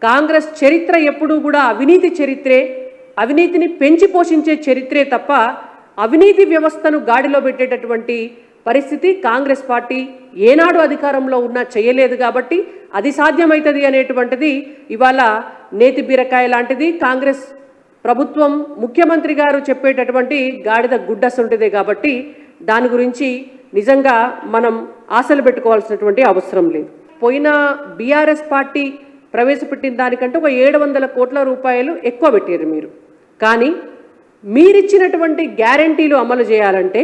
కాంగ్రెస్ చరిత్ర ఎప్పుడూ కూడా అవినీతి చరిత్రే, అవినీతిని పెంచి పోషించే చరిత్రే తప్ప అవినీతి వ్యవస్థను గాడిలో పెట్టేటటువంటి పరిస్థితి కాంగ్రెస్ పార్టీ ఏనాడు అధికారంలో ఉన్నా చేయలేదు. కాబట్టి అది సాధ్యమవుతుంది అనేటువంటిది ఇవాళ నేతి బీరకాయ లాంటిది. కాంగ్రెస్ ప్రభుత్వం ముఖ్యమంత్రి గారు చెప్పేటటువంటి గాడిద గుడ్డసుంటిదే. కాబట్టి దాని గురించి నిజంగా మనం ఆశలు పెట్టుకోవాల్సినటువంటి అవసరం లేదు. పోయిన బీఆర్ఎస్ పార్టీ ప్రవేశపెట్టిన దానికంటే ఒక 700 కోట్ల రూపాయలు ఎక్కువ పెట్టారు మీరు. కానీ మీరిచ్చినటువంటి గ్యారంటీలు అమలు చేయాలంటే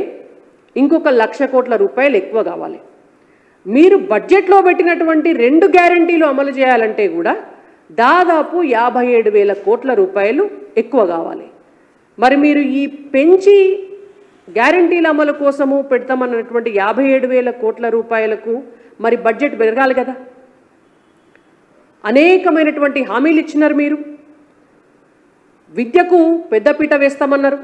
ఇంకొక 1,00,000 కోట్ల రూపాయలు ఎక్కువ కావాలి. మీరు బడ్జెట్లో పెట్టినటువంటి 2 గ్యారంటీలు అమలు చేయాలంటే కూడా దాదాపు 57,000 కోట్ల రూపాయలు ఎక్కువ కావాలి. మరి మీరు ఈ పెంచి గ్యారంటీల అమలు కోసము పెడతామన్నటువంటి 57,000 కోట్ల రూపాయలకు మరి బడ్జెట్ పెరగాలి కదా. అనేకమైనటువంటి హామీలు ఇచ్చినారు మీరు. విద్యకు పెద్దపీట వేస్తామన్నారు.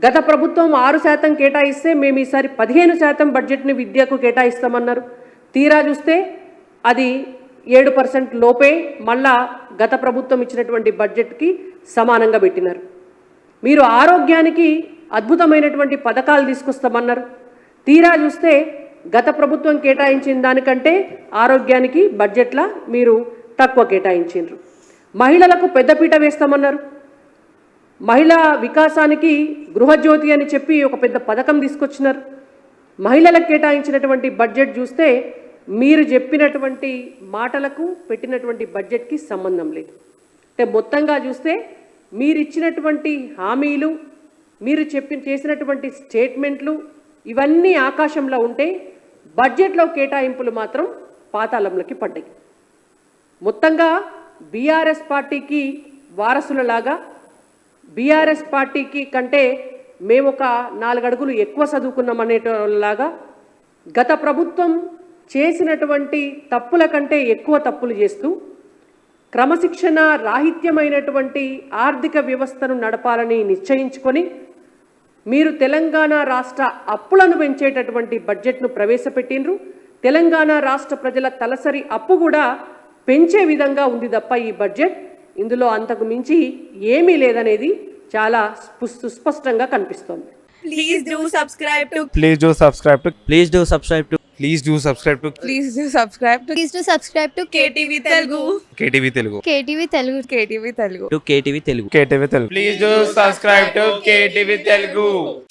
గత ప్రభుత్వం 6% కేటాయిస్తే మేము ఈసారి 15% బడ్జెట్ని విద్యకు కేటాయిస్తామన్నారు. తీరా చూస్తే అది 7% లోపే మళ్ళా గత ప్రభుత్వం ఇచ్చినటువంటి బడ్జెట్కి సమానంగా పెట్టినారు. మీరు ఆరోగ్యానికి అద్భుతమైనటువంటి పథకాలు తీసుకొస్తామన్నారు. తీరా చూస్తే గత ప్రభుత్వం కేటాయించిన దానికంటే ఆరోగ్యానికి బడ్జెట్లా మీరు తక్కువ కేటాయించారు. మహిళలకు పెద్దపీట వేస్తామన్నారు. మహిళా వికాసానికి గృహజ్యోతి అని చెప్పి ఒక పెద్ద పథకం తీసుకొచ్చినారు. మహిళలకు కేటాయించినటువంటి బడ్జెట్ చూస్తే మీరు చెప్పినటువంటి మాటలకు పెట్టినటువంటి బడ్జెట్కి సంబంధం లేదు. అంటే మొత్తంగా చూస్తే మీరు ఇచ్చినటువంటి హామీలు, మీరు చేసినటువంటి స్టేట్మెంట్లు ఇవన్నీ ఆకాశంలో ఉంటే బడ్జెట్లో కేటాయింపులు మాత్రం పాతాళంలోకి పడ్డాయి. మొత్తంగా బీఆర్ఎస్ పార్టీకి వారసులలాగా, బీఆర్ఎస్ పార్టీకి కంటే మేము ఒక 4 అడుగులు ఎక్కువ చదువుకున్నాం అనేలాగా గత ప్రభుత్వం చేసినటువంటి తప్పుల కంటే ఎక్కువ తప్పులు చేస్తూ క్రమశిక్షణ రాహిత్యమైనటువంటి ఆర్థిక వ్యవస్థను నడపాలని నిశ్చయించుకొని మీరు తెలంగాణ రాష్ట్ర అప్పులను పెంచేటటువంటి బడ్జెట్ను ప్రవేశపెట్టినరు. తెలంగాణ రాష్ట్ర ప్రజల తలసరి అప్పు కూడా పెంచే విధంగా ఉంది తప్ప ఈ బడ్జెట్ ఇందులో అంతకు మించి ఏమీ లేదనేది చాలా సుస్పష్టంగా కనిపిస్తోంది. Please do subscribe to Please do subscribe to Please do subscribe to Please do subscribe to Please do subscribe to Please do subscribe to KTV Telugu. KTV Telugu. KTV Telugu. KTV Telugu. KTV Telugu. KTV Telugu. Please do subscribe to KTV Telugu.